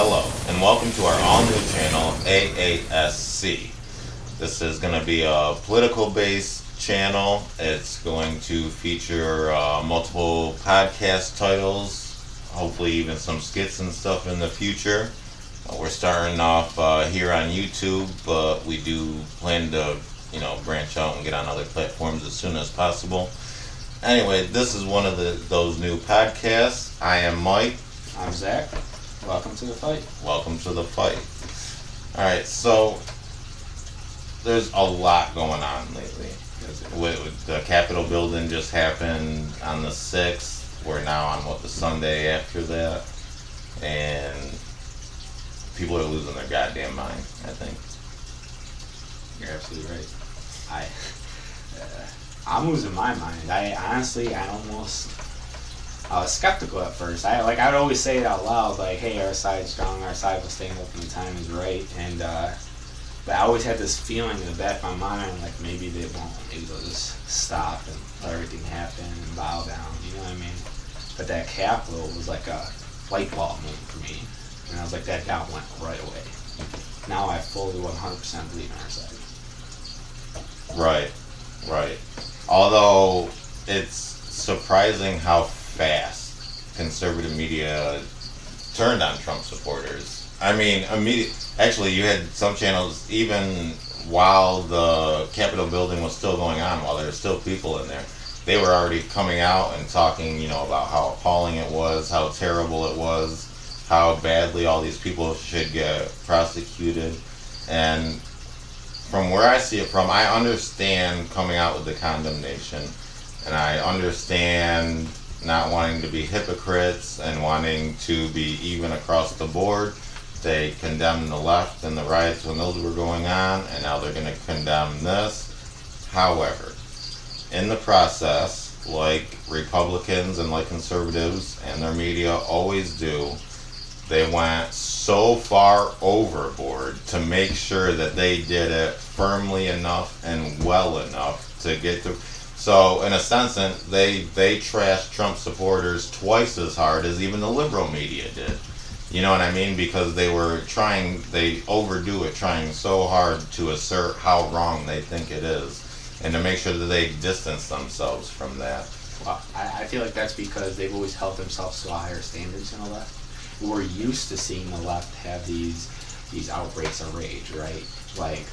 Hello, and welcome to our all-new channel, AASC. This is going to be a political-based channel. It's going to feature multiple podcast titles, hopefully even some skits and stuff in the future. We're starting off here on YouTube, but we do plan to, branch out and get on other platforms as soon as possible. Anyway, this is one of those new podcasts. I am Mike. I'm Zach. Welcome to the fight. Welcome to the fight. Alright, so there's a lot going on lately. With the Capitol building just happened on the 6th. We're now on the Sunday after that. And people are losing their goddamn mind, I think. You're absolutely right. I'm losing my mind. I was skeptical at first. I'd always say it out loud, like, hey, our side's strong, our side will stand up when the time is right. And but I always had this feeling in the back of my mind, like maybe they won't. Maybe they'll just stop and let everything happen and bow down. You know what I mean? But that Capitol was like a light bulb moment for me, and I was like, that doubt went right away. Now I fully 100% believe in our side. Right. Although it's surprising how fast conservative media turned on Trump supporters. I mean, actually, you had some channels, even while the Capitol building was still going on, while there were still people in there, they were already coming out and talking, about how appalling it was, how terrible it was, how badly all these people should get prosecuted. And from where I see it from, I understand coming out with the condemnation, and I understand not wanting to be hypocrites and wanting to be even across the board. They condemned the left and the riots when those were going on, and now they're going to condemn this. However, in the process, like Republicans and like conservatives and their media always do, they went so far overboard to make sure that they did it firmly enough and well enough to get to. So, in a sense, they trashed Trump supporters twice as hard as even the liberal media did. You know what I mean? Because they overdo it, trying so hard to assert how wrong they think it is, and to make sure that they distance themselves from that. Well, I feel like that's because they've always held themselves to a higher standards than the left. We're used to seeing the left have these outbreaks of rage, right? Like,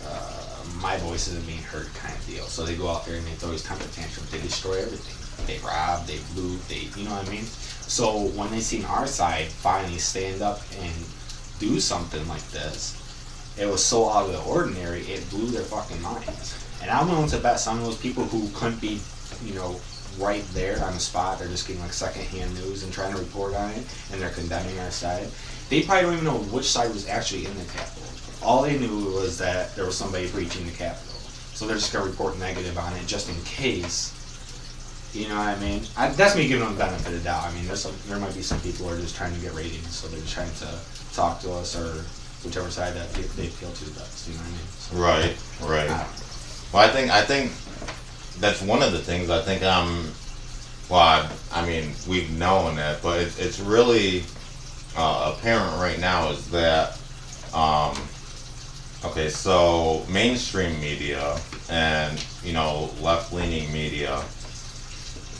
my voice isn't being heard kind of deal. So they go out there and they throw these temper tantrums. They destroy everything. They rob, they loot, you know what I mean? So when they seen our side finally stand up and do something like this, it was so out of the ordinary, it blew their fucking minds. And I'm willing to bet some of those people who couldn't be, right there on the spot, they're just getting like secondhand news and trying to report on it, and they're condemning our side. They probably don't even know which side was actually in the Capitol. All they knew was that there was somebody breaching the Capitol. So they're just going to report negative on it just in case. You know what I mean? That's me giving them the benefit of the doubt. I mean, there might be some people who are just trying to get ratings, so they're just trying to talk to us or whichever side that they appeal to the best. You know what I mean? So, Right. Well, I think that's one of the things. I think we've known it, but it's really apparent right now is that so mainstream media and left-leaning media,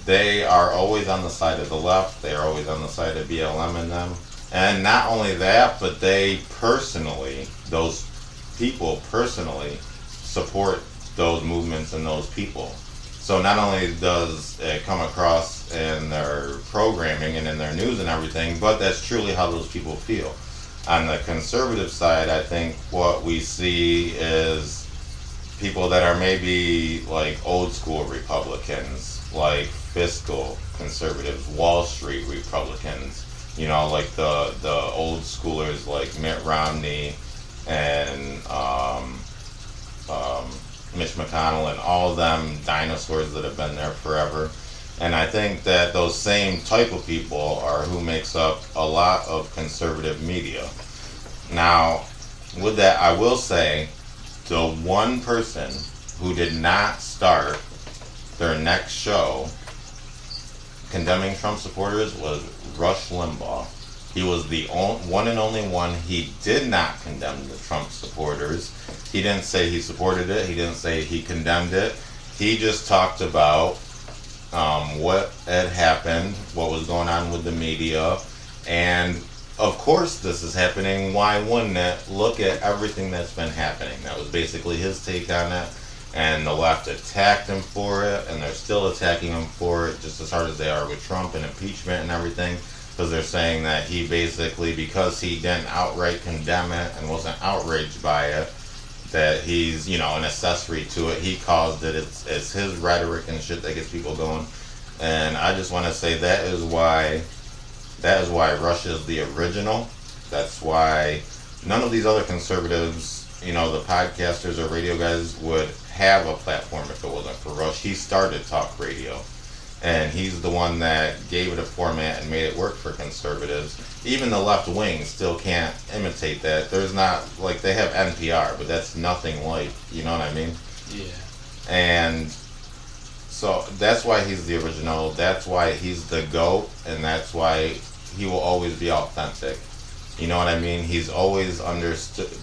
they are always on the side of the left. They are always on the side of BLM and them. And not only that, but those people personally support those movements and those people. So not only does it come across in their programming and in their news and everything, but that's truly how those people feel. On the conservative side, I think what we see is people that are maybe like old school Republicans, like fiscal conservatives, Wall Street Republicans, like the old schoolers like Mitt Romney and Mitch McConnell and all of them dinosaurs that have been there forever. And I think that those same type of people are who makes up a lot of conservative media. Now, with that, I will say the one person who did not start their next show condemning Trump supporters was Rush Limbaugh. He was the one and only one. He did not condemn the Trump supporters. He didn't say he supported it. He didn't say he condemned it. He just talked about what had happened, what was going on with the media, and of course this is happening. Why wouldn't it? Look at everything that's been happening. That was basically his take on it, and the left attacked him for it, and they're still attacking him for it just as hard as they are with Trump and impeachment and everything, because they're saying that he basically, because he didn't outright condemn it and wasn't outraged by it, that he's, an accessory to it. He caused it. It's his rhetoric and shit that gets people going. And I just want to say that is why Rush is the original. That's why none of these other conservatives, the podcasters or radio guys, would have a platform if it wasn't for Rush. He started talk radio, and he's the one that gave it a format and made it work for conservatives. Even the left wing still can't imitate that. There's not, like, they have NPR, but that's nothing like, you know what I mean? Yeah. And so that's why he's the original. That's why he's the GOAT, and that's why he will always be authentic. You know what I mean? He's always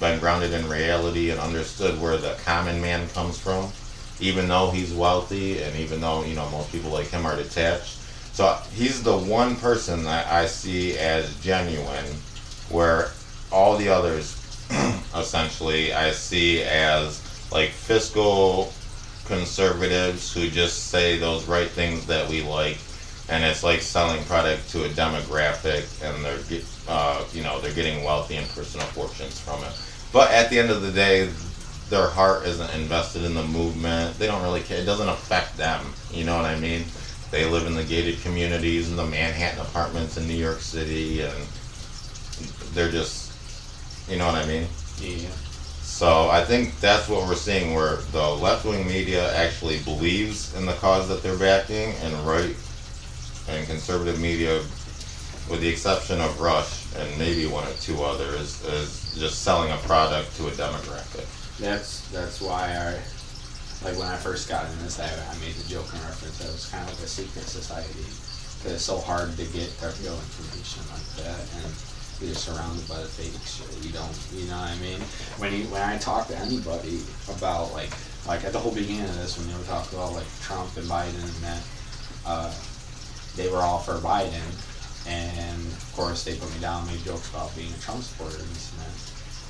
been grounded in reality and understood where the common man comes from, even though he's wealthy and even though, most people like him are detached. So he's the one person that I see as genuine, where all the others, essentially, I see as like fiscal conservatives who just say those right things that we like, and it's like selling product to a demographic, and they're getting wealthy and personal fortunes from it. But at the end of the day, their heart isn't invested in the movement. They don't really care. It doesn't affect them. You know what I mean? They live in the gated communities and the Manhattan apartments in New York City, and they're just, you know what I mean? Yeah. So I think that's what we're seeing, where the left-wing media actually believes in the cause that they're backing, and right and conservative media, with the exception of Rush and maybe one or two others, is just selling a product to a demographic. That's why when I first got in this, I made the joke and reference that it was kind of like a secret society, because it's so hard to get their real information like that, and you're surrounded by the fake shit. You know what I mean? When I talk to anybody about like at the whole beginning of this, when they were talking about like Trump and Biden and that, they were all for Biden, and of course they put me down, made jokes about being a Trump supporter and this and that.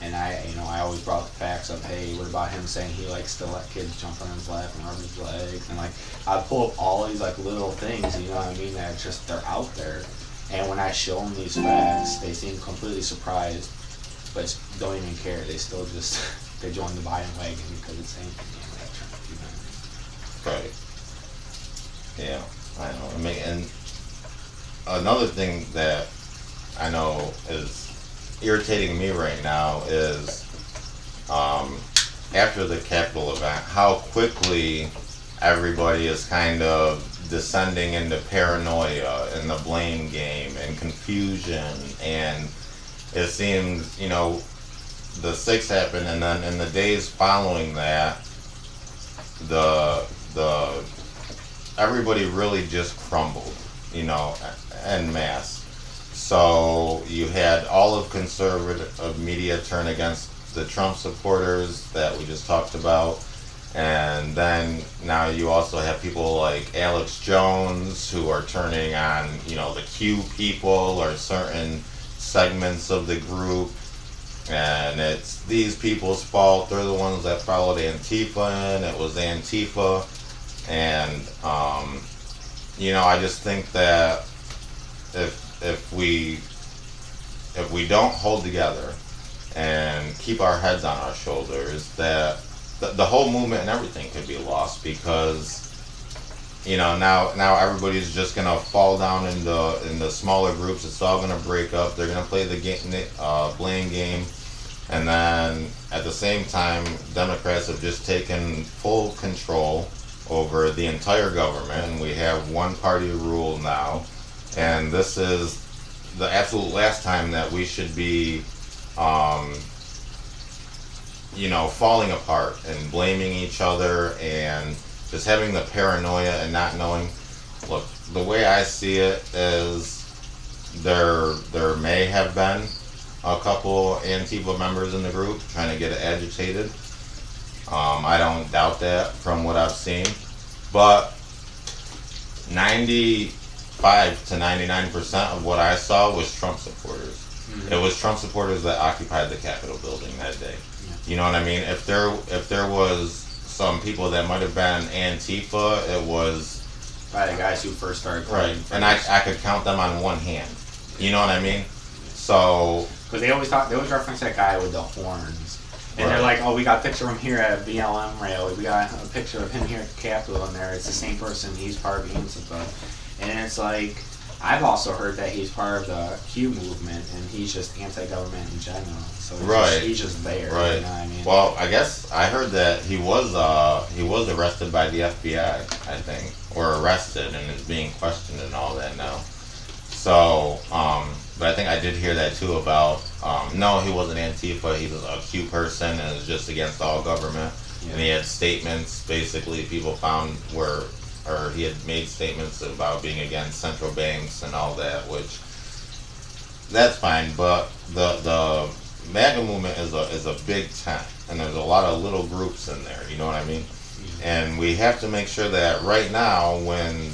And I always brought the facts of, hey, what about him saying he likes to let kids jump on his lap and rub his legs, and like I pull up all these like little things, you know what I mean, that just they're out there. And when I show them these facts, they seem completely surprised, but don't even care. They still just they join the Biden wagon because it's saying that Trump, you know what I mean? Right. Yeah, I know. I mean, and another thing that I know is irritating me right now is after the Capitol event, how quickly everybody is kind of descending into paranoia and the blame game and confusion, and it seems, the 6th happened, and then in the days following that, the everybody really just crumbled, en masse. So you had all of conservative media turn against the Trump supporters that we just talked about. And then now you also have people like Alex Jones who are turning on, the Q people or certain segments of the group. And it's these people's fault. They're the ones that followed Antifa, and it was Antifa. And, I just think that if we don't hold together and keep our heads on our shoulders, that the whole movement and everything could be lost, because now everybody's just gonna fall down in the smaller groups. It's all gonna break up. They're gonna play the blame game, and then at the same time, Democrats have just taken full control over the entire government, and we have one party rule now. And this is the absolute last time that we should be falling apart and blaming each other and just having the paranoia and not knowing. Look, the way I see it is, there may have been a couple Antifa members in the group trying to get it agitated. I don't doubt that from what I've seen, but 95 to 99% of what I saw was Trump supporters. It was Trump supporters that occupied the Capitol building that day. You know what I mean? If there was some people that might have been Antifa, it was by the guys who first started right, and I could count them on one hand. You know what I mean? So because they always reference that guy with the horns, and they're like, oh, we got a picture of him here at BLM rally, we got a picture of him here at the Capitol, and there it's the same person. He's part of the Antifa, and it's like I've also heard that he's part of the Q movement, and he's just anti-government in general. So he's just there. Right. You know what I mean? Well, I guess I heard that he was arrested by the FBI, I think, or arrested and is being questioned and all that now. So, but I think I did hear that too about no, he wasn't Antifa. He was a Q person and was just against all government. Yeah. And he had statements. Basically, people found he had made statements about being against central banks and all that, which that's fine. But the MAGA movement is a big tent, and there's a lot of little groups in there. You know what I mean? And we have to make sure that right now, when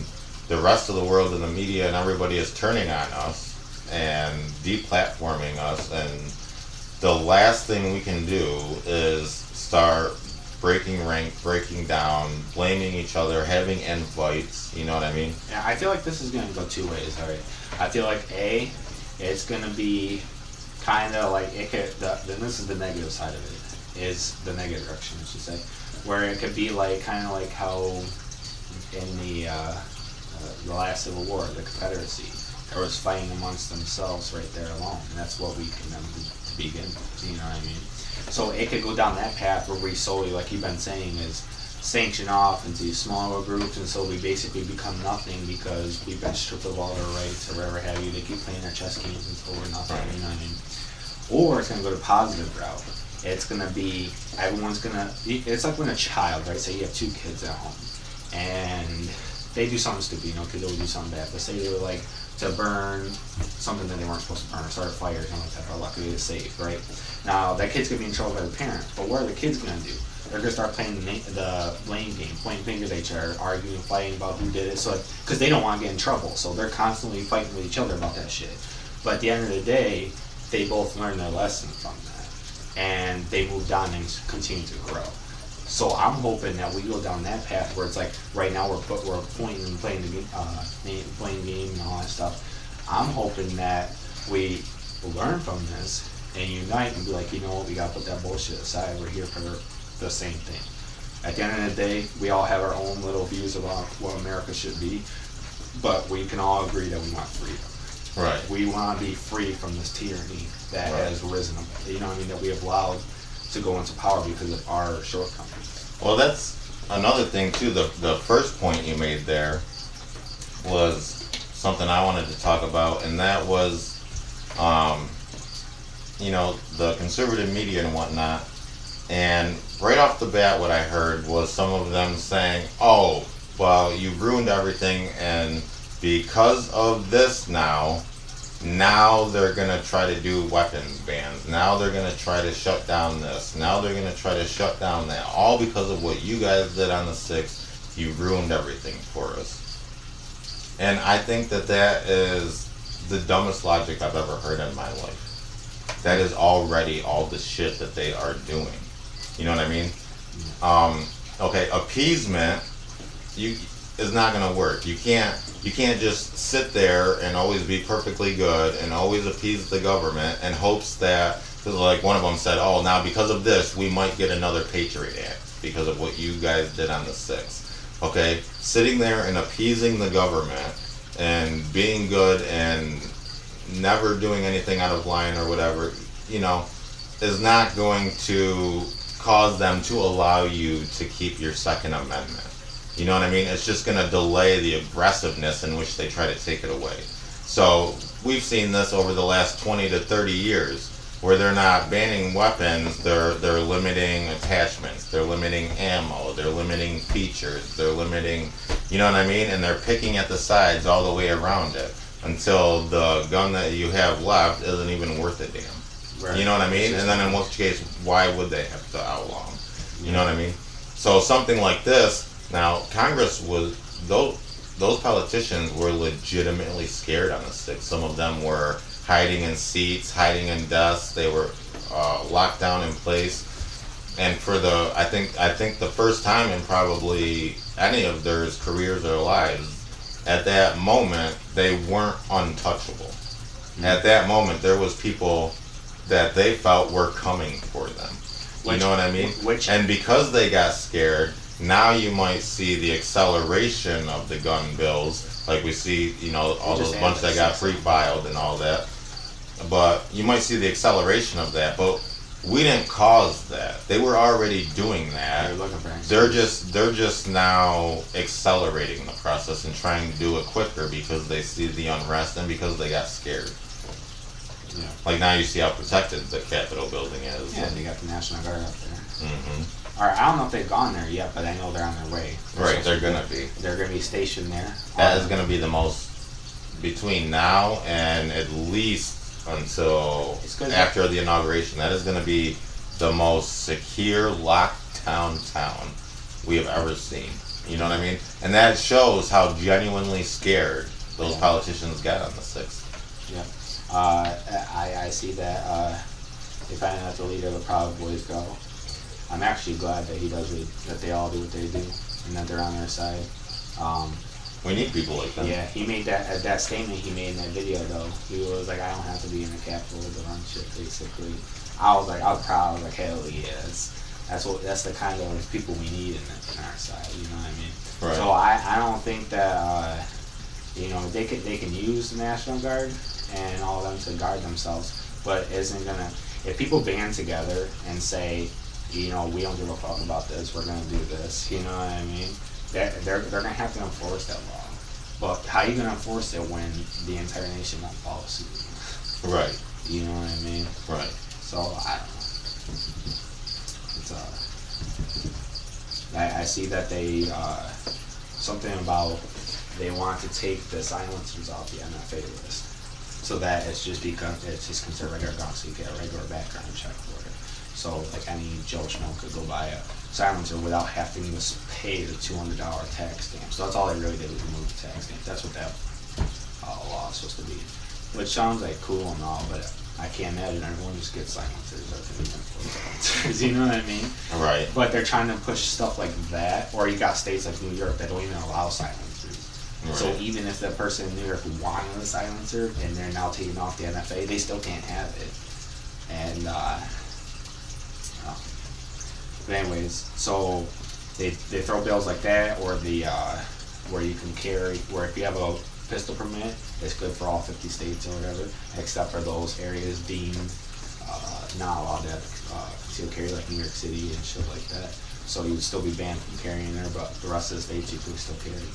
the rest of the world and the media and everybody is turning on us and deplatforming us, and the last thing we can do is start breaking rank, breaking down, blaming each other, having infights. You know what I mean? Yeah, I feel like this is going to go two ways. All right, I feel like it's going to be kind of like it could. Then this is the negative side of it. Is the negative direction, I should say, where it could be like kind of like how in the last Civil War, the Confederacy, there was fighting amongst themselves right there alone, and that's what we condemn to begin with. You know what I mean? So it could go down that path where we solely, like you've been saying, is sanction off into these smaller groups, and so we basically become nothing because we've been stripped of all our rights or whatever have you. They keep playing their chess games until we're nothing. You know what I mean? Or it's going to go the positive route. It's going to be it's like when a child, right? Say you have two kids at home, and they do something stupid, because they would do something bad. But say they were like to burn something that they weren't supposed to burn, or start a fire or something like that, or luckily it's safe, right? Now, that kid's going to be in trouble by the parent, but what are the kids going to do? They're going to start playing the blame game, pointing fingers at each other, arguing, fighting about who did it, so because they don't want to get in trouble, so they're constantly fighting with each other about that shit. But at the end of the day, they both learn their lesson from that, and they moved on and continue to grow. So I'm hoping that we go down that path where it's like right now we're pointing and playing the game and all that stuff. I'm hoping that we learn from this and unite and be like, you know what, we gotta put that bullshit aside. We're here for the same thing. At the end of the day, we all have our own little views about what America should be, but we can all agree that we want freedom. Right. We want to be free from this tyranny that has risen. You know what I mean? That we have allowed to go into power because of our shortcomings. Well, that's another thing too. The first point you made there was something I wanted to talk about, and that was, the conservative media and whatnot. And right off the bat, what I heard was some of them saying, "Oh, well, you ruined everything, and because of this now they're going to try to do weapons bans. Now they're going to try to shut down this. Now they're going to try to shut down that. All because of what you guys did on the 6th. You ruined everything for us." And I think that is the dumbest logic I've ever heard in my life. That is already all the shit that they are doing. You know what I mean? Okay, appeasement is not going to work. You can't just sit there and always be perfectly good and always appease the government in hopes that, because like one of them said, "Oh, now because of this, we might get another Patriot Act because of what you guys did on the 6th." Okay, sitting there and appeasing the government and being good and never doing anything out of line or whatever, is not going to cause them to allow you to keep your Second Amendment. You know what I mean? It's just going to delay the aggressiveness in which they try to take it away. So we've seen this over the last 20 to 30 years where they're not banning weapons, they're limiting attachments, they're limiting ammo, they're limiting features, they're limiting, you know what I mean? And they're picking at the sides all the way around it. until the gun that you have left isn't even worth a damn. Right. You know what I mean? And then in which case, why would they have to outlaw them? You know what I mean? So something like this, now Congress was, those politicians were legitimately scared on the stick. Some of them were hiding in seats, hiding in desks. They were locked down in place. And for I think the first time in probably any of their careers or lives, at that moment they weren't untouchable. Mm-hmm. At that moment, there was people that they felt were coming for them. You know what I mean? And because they got scared, now you might see the acceleration of the gun bills, like we see, all those bunch that got pre-filed and all that. But you might see the acceleration of that. But we didn't cause that. They were already doing that. They're just now accelerating the process and trying to do it quicker because they see the unrest and because they got scared. Yeah. Like now you see how protected the Capitol building is. Yeah, they got the National Guard up there. Mm-hmm. All right, I don't know if they've gone there yet, but I know they're on their way. They're gonna be. They're gonna be stationed there. That is gonna be the most between now and at least until after the inauguration. That is gonna be the most secure lockdown town we have ever seen. You know what I mean? And that shows how genuinely scared those politicians got on the 6th. Yeah. I see that. If I let the leader of the Proud Boys go, I'm actually glad that that they all do what they do, and that they're on their side. We need people like that. Yeah, he made that statement he made in that video though. He was like, I don't have to be in the Capitol to run shit, basically. I was proud. I was like, hell yes. That's the kind of people we need in our side. You know what I mean? Right. So I don't think that they can use the National Guard and all of them to guard themselves, but if people band together and say, we don't give a fuck about this, we're gonna do this, you know what I mean? They're gonna have to enforce that law. But how are you gonna enforce it when the entire nation won't follow suit? Right. You know what I mean? Right. So I don't know. It's I see that they something about they want to take the silencers off the MFA list, so that it's just considered regular gun, so you get a regular background check for it. So like any Joe Schmo could go buy a silencer without having to pay the $200 tax stamp. So that's all they really did was remove the tax stamp. That's what that law is supposed to be. Which sounds like cool and all, but I can't imagine everyone just gets silencers. Silencers, you know what I mean? Right. But they're trying to push stuff like that, or you got states like New York that don't even allow silencers. Right. So even if the person in New York wanted a silencer and they're now taking off the MFA, they still can't have it. And but anyways, so they throw bills like that, or the where you can carry, where if you have a pistol permit, it's good for all 50 states or whatever, except for those areas deemed not allowed to have concealed carry, like New York City and shit like that. So you would still be banned from carrying there, but the rest of the states you could still carry.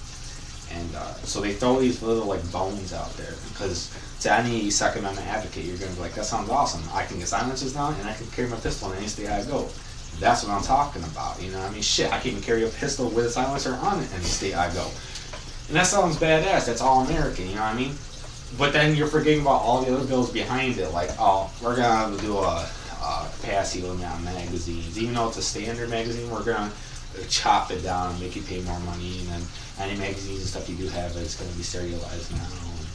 And so they throw these little bones out there, because to any Second Amendment advocate, you're gonna be like, that sounds awesome. I can get silencers now, and I can carry my pistol in any state I go. That's what I'm talking about. You know what I mean? Shit, I can even carry a pistol with a silencer on it in any state I go. And that sounds badass. That's all American. You know what I mean? But then you're forgetting about all the other bills behind it, like, oh, we're gonna do a capacity limit on magazines. Even though it's a standard magazine, we're gonna chop it down and make you pay more money, and then any magazines and stuff you do have, it's going to be serialized now. And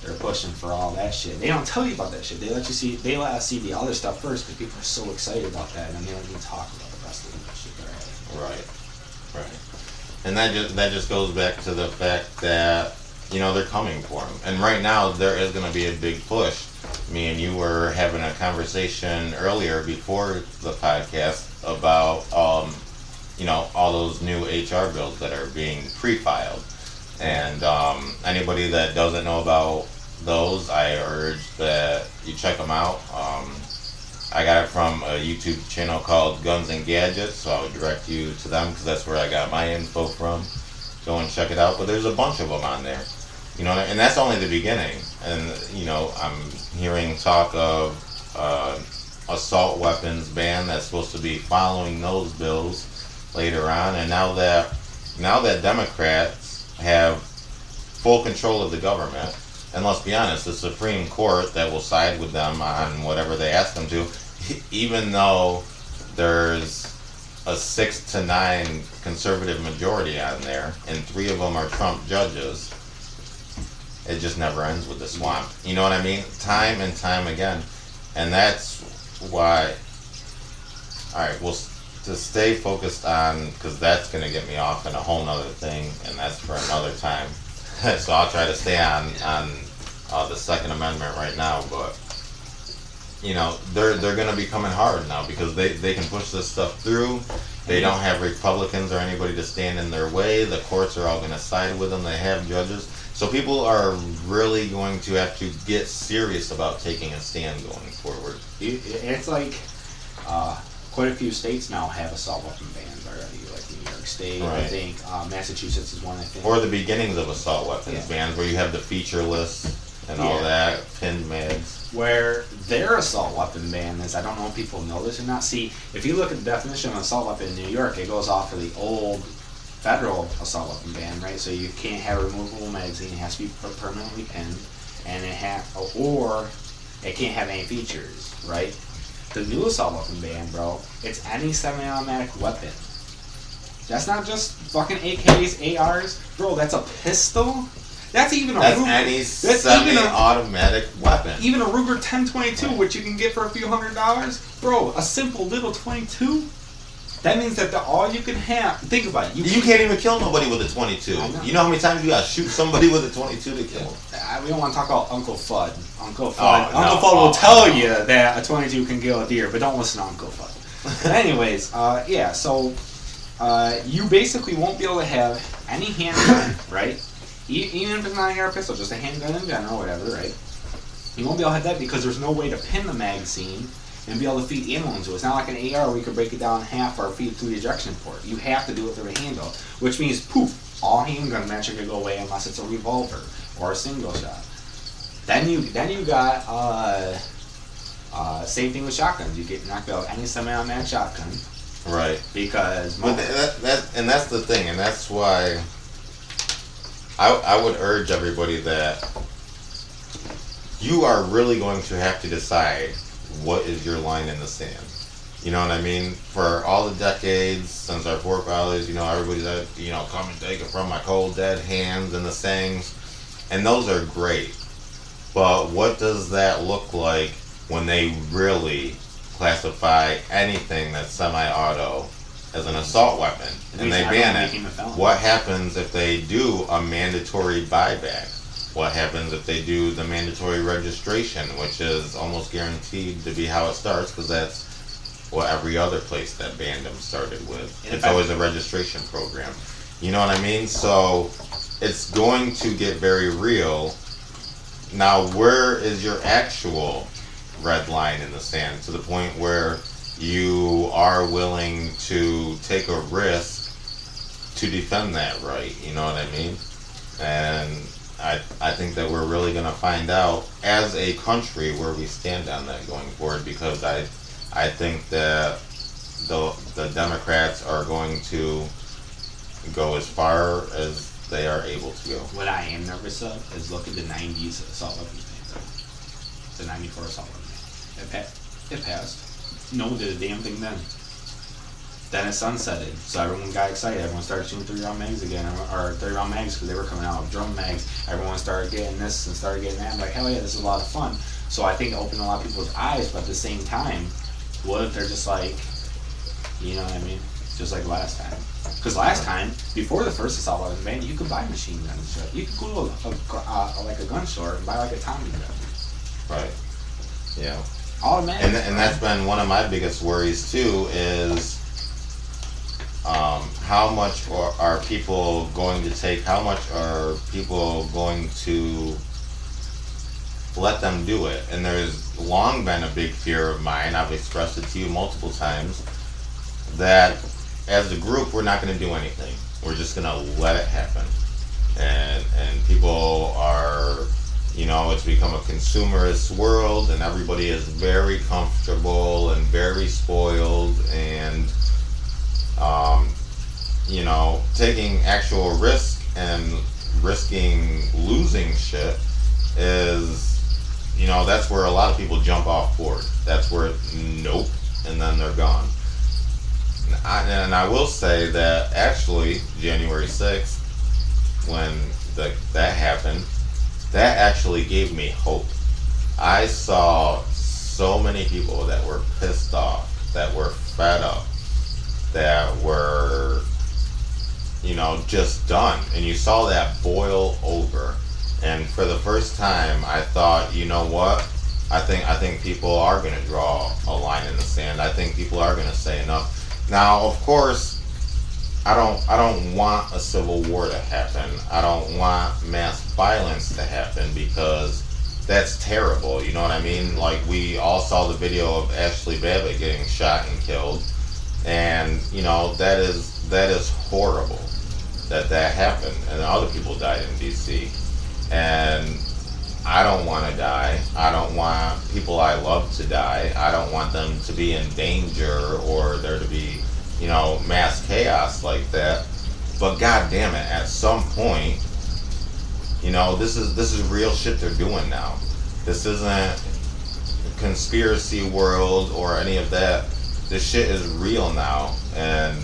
they're pushing for all that shit. They don't tell you about that shit. They let us see the other stuff first, because people are so excited about that, and they don't even talk about the rest of the shit they're having. Right. And that just goes back to the fact that they're coming for them. And right now there is going to be a big push. Me and you were having a conversation earlier before the podcast about all those new HR bills that are being pre-filed. And anybody that doesn't know about those, I urge that you check them out. I got it from a YouTube channel called Guns and Gadgets, so I would direct you to them, because that's where I got my info from. Go and check it out. But there's a bunch of them on there. And that's only the beginning. And, I'm hearing talk of assault weapons ban that's supposed to be following those bills later on. And now that Democrats have full control of the government, And let's be honest, the Supreme Court that will side with them on whatever they ask them to, even though there's a 6-9 conservative majority on there, and 3 of them are Trump judges, it just never ends with the swamp. You know what I mean? Time and time again. And that's why, alright, well, to stay focused on, because that's going to get me off in a whole nother thing, and that's for another time. So I'll try to stay on the Second Amendment right now, but you know, they're going to be coming hard now because they can push this stuff through. They don't have Republicans or anybody to stand in their way. The courts are all going to side with them. They have judges. So people are really going to have to get serious about taking a stand going forward. It's like quite a few states now have assault weapon bans already, like New York State. Right. I think Massachusetts is one, I think. Or the beginnings of assault weapons bans where you have the featureless and all that, pinned mags. Where their assault weapon ban is, I don't know if people know this or not. See, if you look at the definition of an assault weapon in New York, it goes off of the old federal assault weapon ban, right? So you can't have a removable magazine; it has to be permanently pinned, and it can't have any features, right? The new assault weapon ban, bro, it's any semi-automatic weapon. That's not just fucking AKs, ARs, bro. That's a pistol. That's even a That's Ruger. any semi-automatic weapon. Even a Ruger 1022, which you can get for a few $100s, bro. A simple little 22. That means that all you can have. Think about it. You can't even kill nobody with a 22. You know how many times you gotta shoot somebody with a 22 to kill them? We don't want to talk about Uncle Fudd. Uncle Oh, Fudd will tell you that a 22 can kill a deer, but don't listen to Uncle Fudd. Anyways, yeah. So you basically won't be able to have any handgun, right? Even if it's not an AR pistol, just a handgun in general, whatever, right? You won't be able to have that because there's no way to pin the magazine and be able to feed ammo into it. It's not like an AR where you can break it down in half or feed it through the ejection port. You have to do it through the handle, which means, poof, all handgun magically go away unless it's a revolver or a single shot. Then you got same thing with shotguns. You get knocked out any semi-automatic shotgun, right? Because but that's the thing, and that's why I would urge everybody that you are really going to have to decide what is your line in the sand. You know what I mean? For all the decades since our forefathers, you know, everybody's like, you know, come and take it from my cold dead hands and the sayings, and those are great. But what does that look like when they really classify anything that's semi-auto as an assault weapon and they ban it? What happens if they do a mandatory buyback? What happens if they do the mandatory registration, which is almost guaranteed to be how it starts because that's what every other place that banned them started with. It's always a registration program. You know what I mean? So it's going to get very real. Now, where is your actual red line in the sand to the point where you are willing to take a risk to defend that right? You know what I mean? And I think that we're really going to find out as a country where we stand on that going forward, because I think that the Democrats are going to go as far as they are able to go. What I am nervous of is look at the 90s assault weapons ban. The 94 assault weapons ban. It passed. No one did a damn thing then. Then it sunsetted, so everyone got excited. Everyone started shooting 30-round mags again, or 30-round mags because they were coming out with drum mags. Everyone started getting this and started getting that. I'm like, hell yeah, this is a lot of fun. So I think it opened a lot of people's eyes, but at the same time, what if they're just like, you know what I mean? Just like last time. Because last time, before the first assault weapons ban, you could buy machine guns. You could go to like a gun store and buy like a Tommy gun. Right. Yeah. Automatic. And that's been one of my biggest worries too is how much are people going to take, how much are people going to let them do it? And there's long been a big fear of mine, I've expressed it to you multiple times, that as a group we're not going to do anything. We're just going to let it happen. And people are, you know, it's become a consumerist world and everybody is very comfortable and very spoiled and you know, taking actual risk and risking losing shit is, that's where a lot of people jump off board. That's where nope, and then they're gone. And I will say that actually January 6th, when that happened, that actually gave me hope. I saw so many people that were pissed off, that were fed up, that were, just done. And you saw that boil over. And for the first time, I thought, you know what? I think people are going to draw a line in the sand. I think people are going to say enough. Now, of course, I don't want a civil war to happen. I don't want mass violence to happen because that's terrible. You know what I mean? Like, we all saw the video of Ashley Babbitt getting shot and killed, and that is horrible that happened, and other people died in D.C. And I don't want to die. I don't want people I love to die. I don't want them to be in danger or there to be, mass chaos like that. But god damn it, at some point, this is real shit they're doing now. This isn't conspiracy world or any of that. This shit is real now, and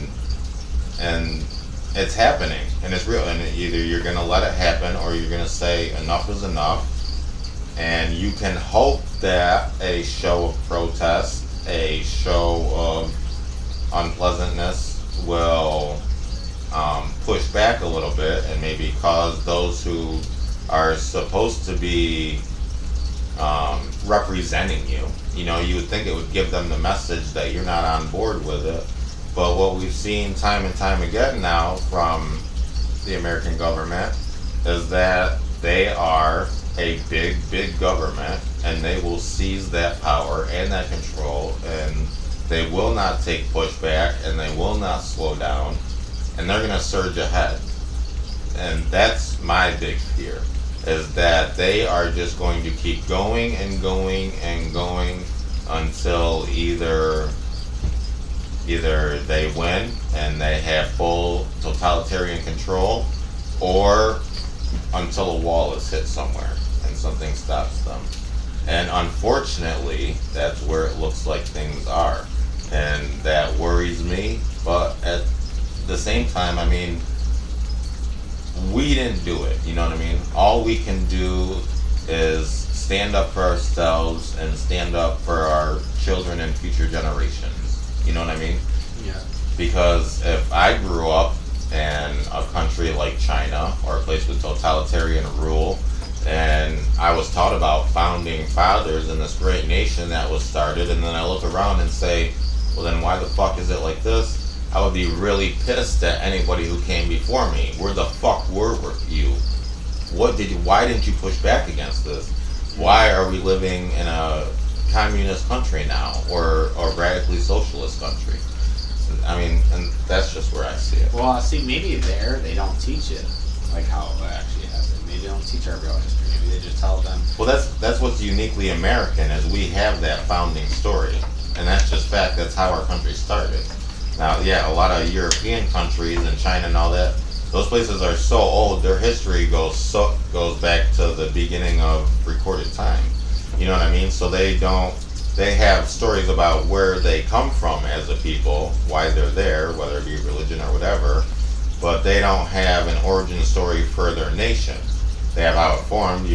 it's happening, and it's real. And either you're gonna let it happen or you're gonna say enough is enough. And you can hope that a show of protest, a show of unpleasantness will push back a little bit and maybe cause those who are supposed to be representing you. You would think it would give them the message that you're not on board with it. But what we've seen time and time again now from the American government is that they are a big, big government, and they will seize that power and that control, and they will not take pushback, and they will not slow down, and they're going to surge ahead. And that's my big fear, is that they are just going to keep going and going and going until either they win and they have full totalitarian control, or until a wall is hit somewhere and something stops them. And unfortunately, that's where it looks like things are. And that worries me. But at the same time, we didn't do it. You know what I mean? All we can do is stand up for ourselves and stand up for our children and future generations. You know what I mean? Yeah. Because if I grew up in a country like China or a place with totalitarian rule, and I was taught about founding fathers in this great nation that was started, and then I look around and say, well, then why the fuck is it like this? I would be really pissed at anybody who came before me. Where the fuck were you? Why didn't you push back against this? Why are we living in a communist country now, or a radically socialist country? And that's just where I see it. Well, see, maybe there they don't teach it, like how it actually happened. Maybe they don't teach our real history. Maybe they just tell them. Well, that's what's uniquely American, is we have that founding story, and that's just fact. That's how our country started. Now, yeah, a lot of European countries and China and all that, those places are so old. Their history goes back to the beginning of recorded time. You know what I mean? So they have stories about where they come from as a people, why they're there, whether it be religion or whatever, but they don't have an origin story for their nation. They have how it formed,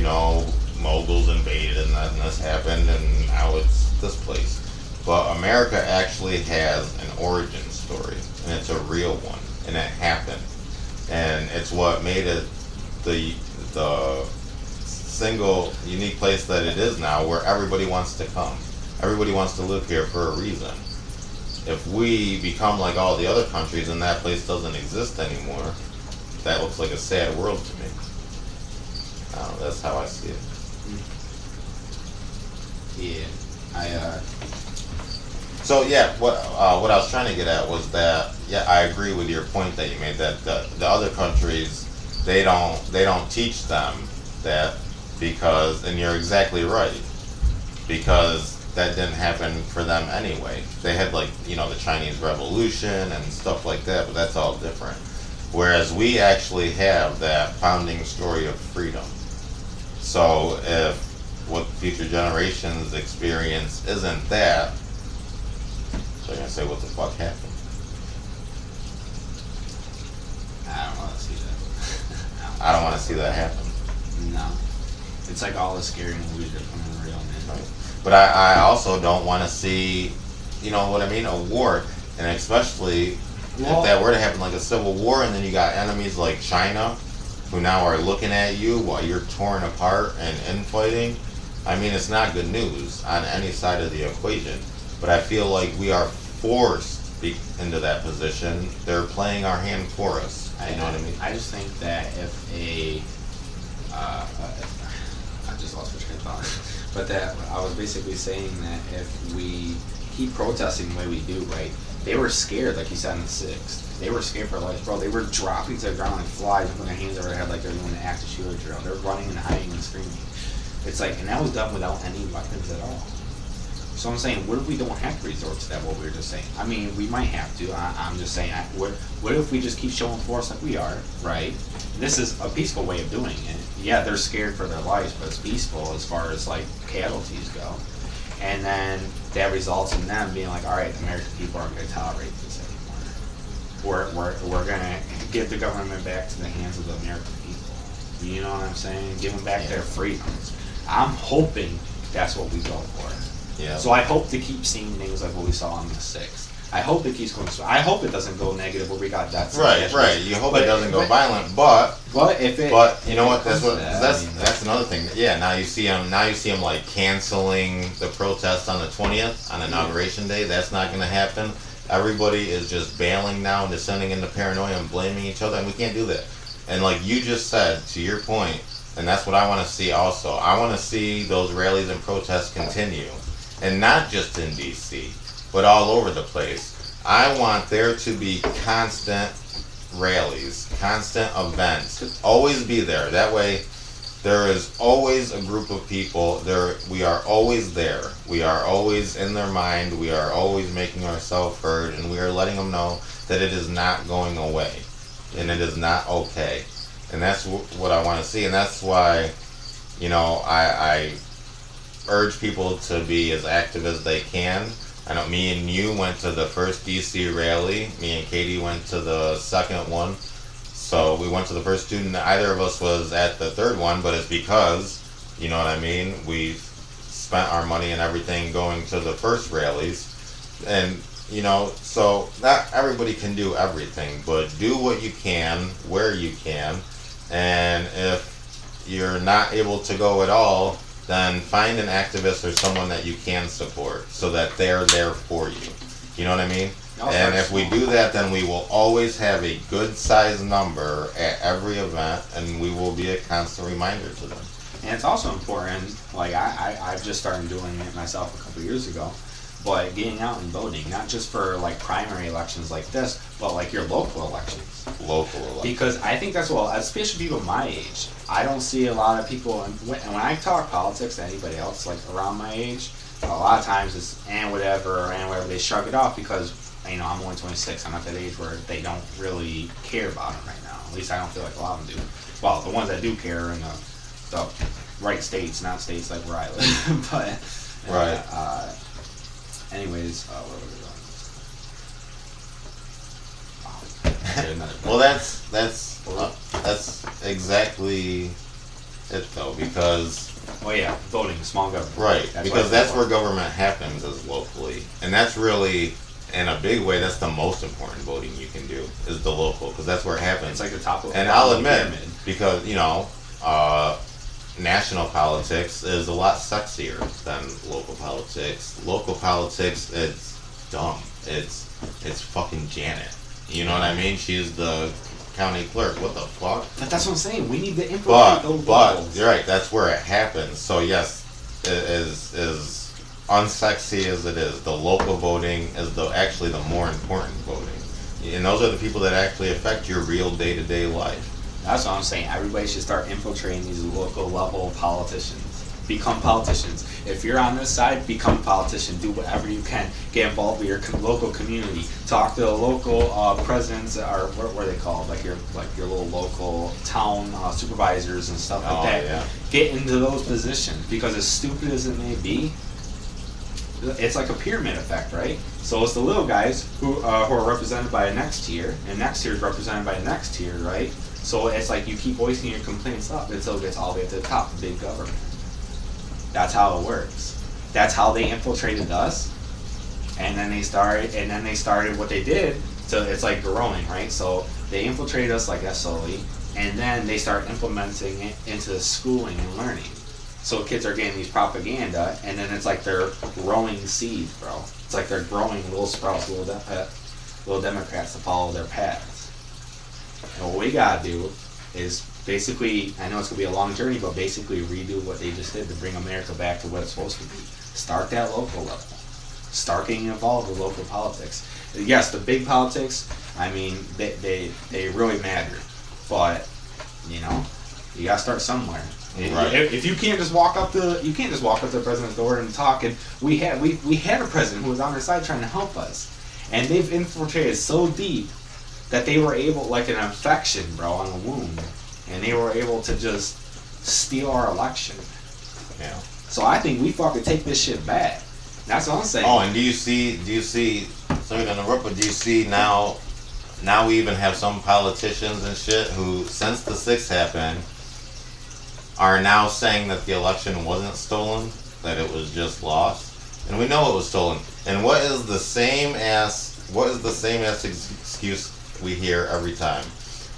Moguls invaded and then this happened and now it's this place. But America actually has an origin story, and it's a real one, and it happened. And it's what made it the single unique place that it is now, where everybody wants to come. Everybody wants to live here for a reason. If we become like all the other countries and that place doesn't exist anymore, that looks like a sad world to me. That's how I see it. Yeah, So yeah, what I was trying to get at was that, yeah, I agree with your point that you made, that the other countries, they don't teach them that, because, and you're exactly right, because that didn't happen for them anyway. They had the Chinese Revolution and stuff like that, but that's all different. Whereas we actually have that founding story of freedom. So if what future generations experience isn't that, they're gonna say, "What the fuck happened?" I don't want to see that. I don't want to see that happen. No. It's like all the scary movies are coming real, man. Right. But I also don't want to see, you know what I mean, a war, and especially if that were to happen, like a civil war, and then you got enemies like China, who now are looking at you while you're torn apart and infighting. I mean, it's not good news on any side of the equation. But I feel like we are forced into that position. They're playing our hand for us. You know what I mean? I just think that if I just lost my train of thought. But that I was basically saying that if we keep protesting the way we do, right? They were scared, like you said in the 6th. They were scared for their lives, bro. They were dropping to the ground like flies and putting their hands over their head like they're doing an active shooter drill. They're running and hiding and screaming. It's like, and that was done without any weapons at all. So I'm saying, what if we don't have to resort to that? What we were just saying. I mean, we might have to. I'm just saying, what if we just keep showing force like we are, right? This is a peaceful way of doing it. Yeah, they're scared for their lives, but it's peaceful as far as like casualties go. And then that results in them being like, all right, the American people aren't going to tolerate this anymore. We're going to give the government back to the hands of the American people. You know what I'm saying? Give them back their freedoms. I'm hoping that's what we go for. Yeah. So I hope to keep seeing things like what we saw on the 6th. I hope it keeps going. I hope it doesn't go negative where we got deaths. Right. You hope it doesn't go violent, but if it. But you know what? That's another thing. Yeah. Now you see them like canceling the protest on the 20th on Inauguration Day. That's not going to happen. Everybody is just bailing now and descending into paranoia and blaming each other, and we can't do that. And like you just said, to your point, and that's what I want to see also. I want to see those rallies and protests continue, and not just in D.C., but all over the place. I want there to be constant rallies, constant events. Always be there. That way, there is always a group of people there. We are always there. We are always in their mind. We are always making ourselves heard, and we are letting them know that it is not going away, and it is not okay. And that's what I want to see, and that's why, you know, I urge people to be as active as they can. I know me and you went to the first DC rally. Me and Katie went to the second one. So we went to the first two. Neither of us was at the third one, but it's because, you know what I mean, we spent our money and everything going to the first rallies. And, you know, so not everybody can do everything, but do what you can, where you can. And if you're not able to go at all, then find an activist or someone that you can support so that they're there for you. You know what I mean? And if we do that, then we will always have a good size number at every event, and we will be a constant reminder to them. And it's also important, like I've just started doing it myself a couple years ago, but getting out and voting, not just for like primary elections like this, but like your local elections. Because I think that's what, especially people my age, I don't see a lot of people, and when I talk politics to anybody else like around my age, a lot of times it's and whatever, they shrug it off because, you know, I'm only 26. I'm at that age where they don't really care about it right now. At least I don't feel like a lot of them do. Well, the ones that do care are in the right states, not states like where I live. But right. Anyways, what were we doing? Well, that's exactly it though, because voting, small government, right? Because that's where government happens, is locally, and that's really, in a big way, that's the most important voting you can do is the local, because that's where it happens. It's like the top of and I'll admit, because you know, national politics is a lot sexier than local politics. Local politics, it's dumb. It's fucking Janet. You know what I mean? She's the county clerk. What the fuck? But that's what I'm saying. We need to infiltrate those But you're right. That's where it happens. So yes, as unsexy as it is, the local voting is actually the more important voting, and those are the people that actually affect your real day-to-day life. That's what I'm saying. Everybody should start infiltrating these local level politicians. become politicians. If you're on this side, become a politician. Do whatever you can. Get involved with your local community. Talk to the local presidents, or what are they called? Like your little local town supervisors and stuff like that. Yeah. Get into those positions, because as stupid as it may be, it's like a pyramid effect, right? So it's the little guys who are represented by a next tier, and next tier is represented by a next tier, right? So it's like you keep voicing your complaints up until it gets all the way to the top, the big government. That's how it works. That's how they infiltrated us, and then they started what they did. So it's like growing, right? So they infiltrated us like that slowly, and then they start implementing it into the schooling and learning. So kids are getting these propaganda, and then it's like they're growing seeds, bro. It's like they're growing little sprouts, little Democrats to follow their paths. And what we gotta do is basically, I know it's gonna be a long journey, but basically redo what they just did to bring America back to what it's supposed to be. Start that local level. Start getting involved with local politics. Yes, the big politics, I mean, they really matter, but you know, you gotta start somewhere. Right. If you can't just walk up to the president's door and talk, and we had a president who was on our side trying to help us, and they've infiltrated so deep that they were able, like an infection, bro, on a wound, and they were able to just steal our election. Yeah. So I think we fucking take this shit back. That's what I'm saying. Oh, and do you see? Sorry to interrupt, but do you see now we even have some politicians and shit who, since the 6th happened, are now saying that the election wasn't stolen, that it was just lost, and we know it was stolen. And what is the same ass excuse we hear every time?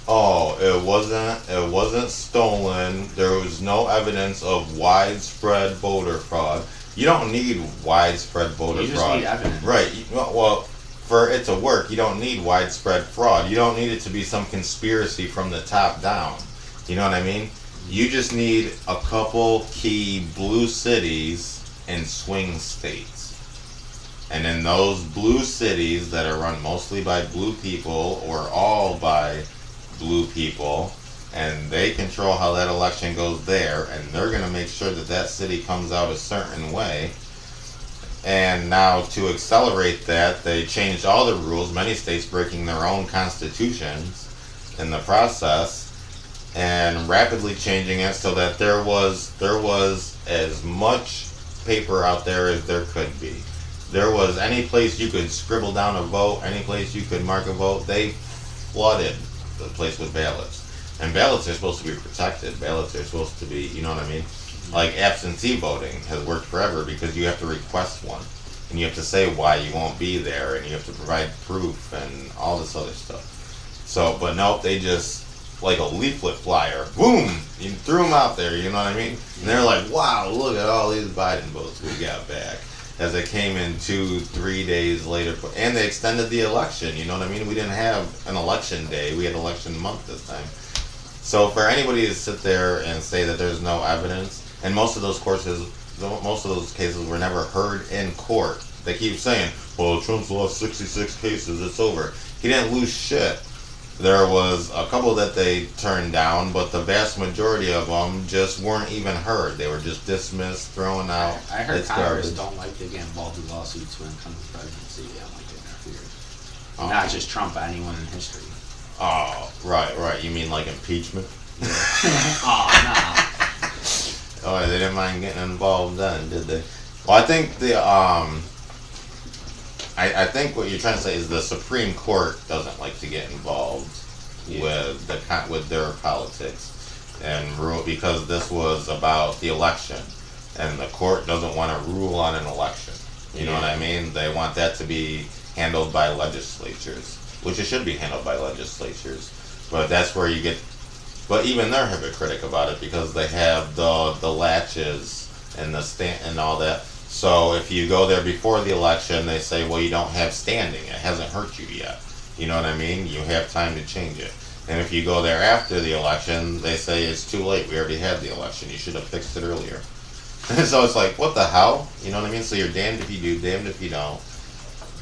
Oh, it wasn't stolen. There was no evidence of widespread voter fraud. You don't need widespread voter fraud. You just need evidence. Right. Well, for it to work, you don't need widespread fraud. You don't need it to be some conspiracy from the top down. You know what I mean? You just need a couple key blue cities and swing states. And in those blue cities that are run mostly by blue people or all by blue people, and they control how that election goes there, and they're going to make sure that that city comes out a certain way. And now to accelerate that, they changed all the rules, many states breaking their own constitutions in the process, and rapidly changing it so that there was as much paper out there as there could be. There was any place you could scribble down a vote, any place you could mark a vote. They flooded the place with ballots. And ballots are supposed to be protected. Ballots are supposed to be, you know what I mean? Like absentee voting has worked forever because you have to request one. And you have to say why you won't be there, and you have to provide proof and all this other stuff. So, but nope, they just, like a leaflet flyer, boom, you threw them out there, you know what I mean? And they're like, wow, look at all these Biden votes we got back. As it came in 2-3 days later, and they extended the election, you know what I mean? We didn't have an election day, we had election month this time. So for anybody to sit there and say that there's no evidence, and most of those cases were never heard in court. They keep saying, well, Trump's lost 66 cases, it's over. He didn't lose shit. There was a couple that they turned down, but the vast majority of them just weren't even heard. They were just dismissed, thrown out. I heard it's Congress garbage. don't like to get involved in lawsuits when it comes to presidency. They don't like to interfere. Not just Trump, but anyone in history. Oh, right. You mean like impeachment? Oh, nah. Oh, they didn't mind getting involved then, did they? Well, I think I think what you're trying to say is the Supreme Court doesn't like to get involved with their politics and rule, because this was about the election, and the court doesn't want to rule on an election. You know what I mean? They want that to be handled by legislatures, which it should be handled by legislatures. But that's where you get. But even they're hypocritical about it because they have the latches and the and all that. So if you go there before the election, they say, well, you don't have standing. It hasn't hurt you yet. You know what I mean? You have time to change it. And if you go there after the election, they say it's too late. We already had the election. You should have fixed it earlier. So it's like, what the hell? You know what I mean? So you're damned if you do, damned if you don't.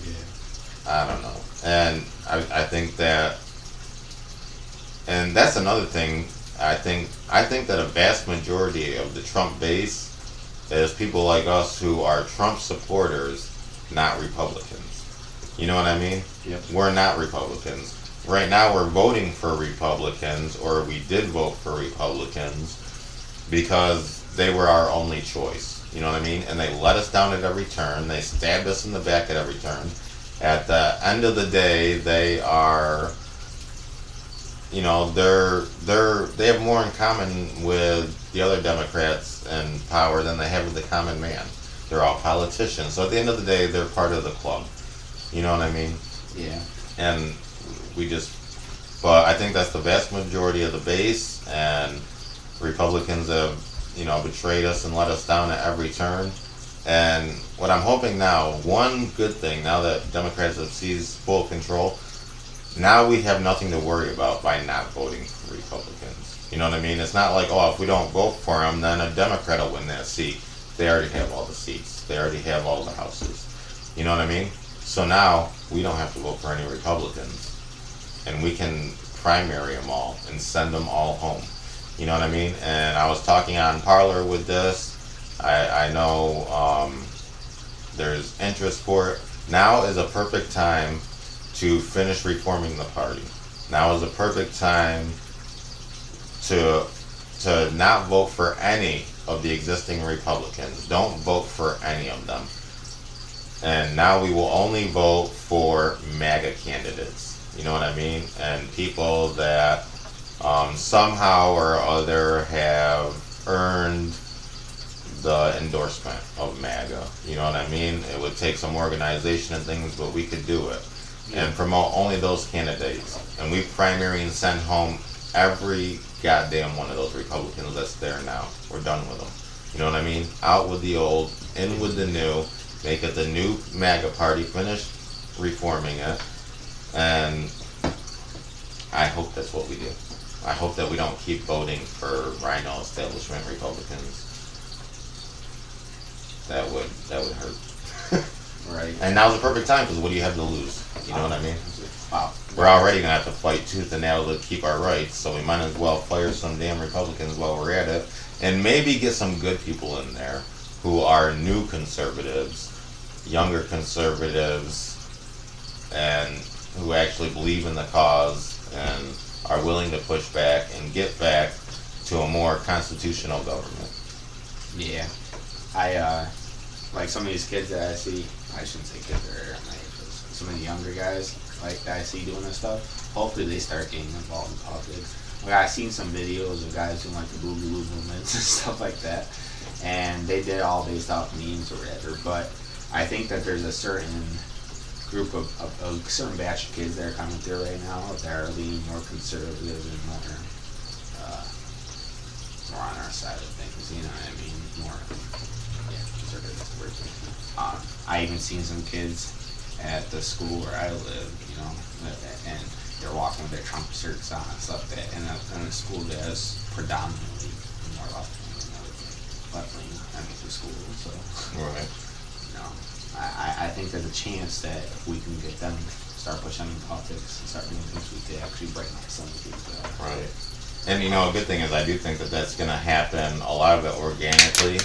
Yeah. I don't know. And I think that, and that's another thing. I think that a vast majority of the Trump base is people like us who are Trump supporters, not Republicans. You know what I mean? Yep. We're not Republicans. Right now we're voting for Republicans, or we did vote for Republicans, because they were our only choice. You know what I mean? And they let us down at every turn. They stabbed us in the back at every turn. At the end of the day, they are, you know, they have more in common with the other Democrats in power than they have with the common man. They're all politicians. So at the end of the day, they're part of the club. You know what I mean? Yeah. And but I think that's the vast majority of the base, and Republicans have, you know, betrayed us and let us down at every turn. And what I'm hoping now, one good thing, now that Democrats have seized full control, now we have nothing to worry about by not voting for Republicans. You know what I mean? It's not like, oh, if we don't vote for them, then a Democrat will win that seat. They already have all the seats. They already have all the houses. You know what I mean? So now we don't have to vote for any Republicans. And we can primary them all and send them all home. You know what I mean? And I was talking on Parler with this. I know there's interest for it. Now is a perfect time to finish reforming the party. Now is a perfect time to not vote for any of the existing Republicans. Don't vote for any of them. And now we will only vote for MAGA candidates. You know what I mean? And people that somehow or other have earned the endorsement of MAGA. You know what I mean? It would take some organization and things, but we could do it. Yeah. And promote only those candidates. And we primary and send home every goddamn one of those Republicans that's there now. We're done with them. You know what I mean? Out with the old, in with the new. Make it the new MAGA party. Finish reforming it. And I hope that's what we do. I hope that we don't keep voting for rhino establishment Republicans. That would hurt. Right. And now's the perfect time, because what do you have to lose? You know what I mean? Wow. We're already gonna have to fight tooth and nail to keep our rights, so we might as well fire some damn Republicans while we're at it, and maybe get some good people in there who are new conservatives, younger conservatives, and who actually believe in the cause and are willing to push back and get back to a more constitutional government. Yeah. I like some of these kids that I see, I shouldn't say kids, they're my age, but some of the younger guys like that I see doing this stuff, hopefully they start getting involved in politics. Like, I've seen some videos of guys doing like the boogaloo movements and stuff like that, and they did it all based off memes or whatever, but I think that there's a certain group of a certain batch of kids that are coming through right now that are leaning more conservative and more on our side of things, you know what I mean? More, yeah, conservative is the word. I even seen some kids at the school where I live, you know, and they're walking with their Trump shirts on and stuff like that, in a school that is predominantly more left-wing, I mean, the school, so. Right. You know, I think there's a chance that if we can get them start pushing in politics and start doing things, we could actually break up some of these. Right. And you know, a good thing is I do think that that's going to happen, a lot of it organically,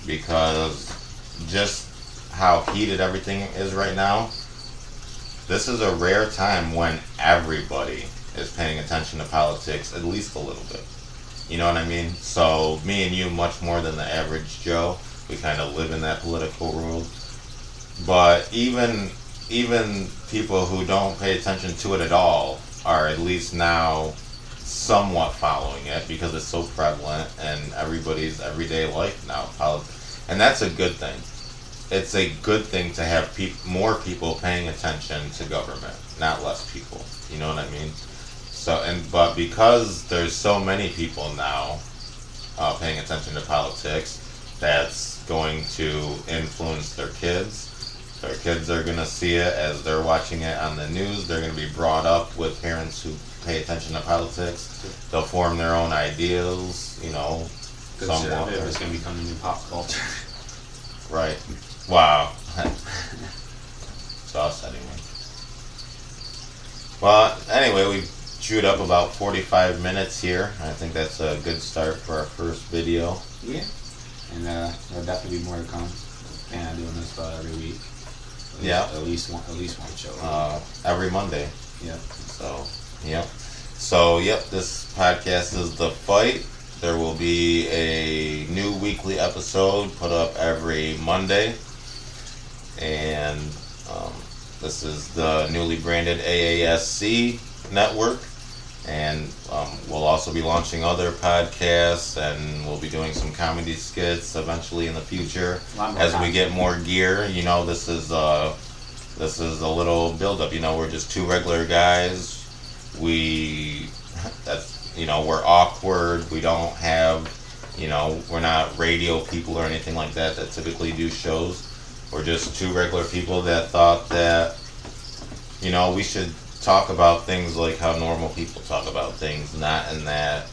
because just how heated everything is right now, this is a rare time when everybody is paying attention to politics, at least a little bit. You know what I mean? So me and you, much more than the average Joe, we kind of live in that political world. But even people who don't pay attention to it at all are at least now somewhat following it, because it's so prevalent in everybody's everyday life now. And that's a good thing. It's a good thing to have more people paying attention to government, not less people. You know what I mean? So, but because there's so many people now paying attention to politics, that's going to influence their kids. Their kids are going to see it as they're watching it on the news. They're going to be brought up with parents who pay attention to politics. They'll form their own ideals, you know. Conservative is going to become the new pop culture. Right. Wow. It's us anyway. Well, anyway, we've chewed up about 45 minutes here. I think that's a good start for our first video. Yeah. And there'll definitely be more to come. And I'm doing this every week. At least one show. Every Monday. Yep. So, this podcast is The Fight. There will be a new weekly episode put up every Monday. And this is the newly branded AASC network. And we'll also be launching other podcasts, and we'll be doing some comedy skits eventually in the future as we get more gear. This is a little build-up. We're just two regular guys. We're awkward. We don't have, we're not radio people or anything like that typically do shows. We're just two regular people that thought that, we should talk about things like how normal people talk about things, not in that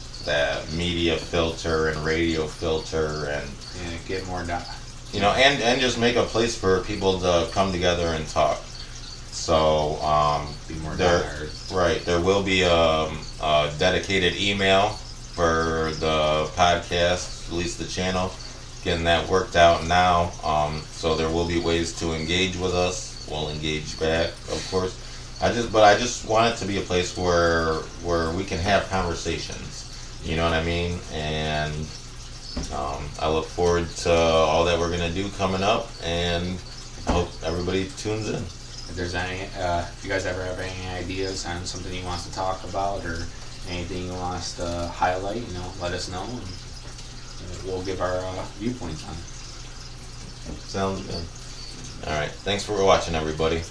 media filter and radio filter, and get more done. And just make a place for people to come together and talk. So be more right. There will be a dedicated email for the podcast, at least the channel. Getting that worked out now. So there will be ways to engage with us. We'll engage back, of course. I just want it to be a place where we can have conversations. You know what I mean? And I look forward to all that we're gonna do coming up, and I hope everybody tunes in. If there's if you guys ever have any ideas on something you want us to talk about or anything you want us to highlight, let us know, and we'll give our viewpoints on it. Sounds good. All right. Thanks for watching, everybody.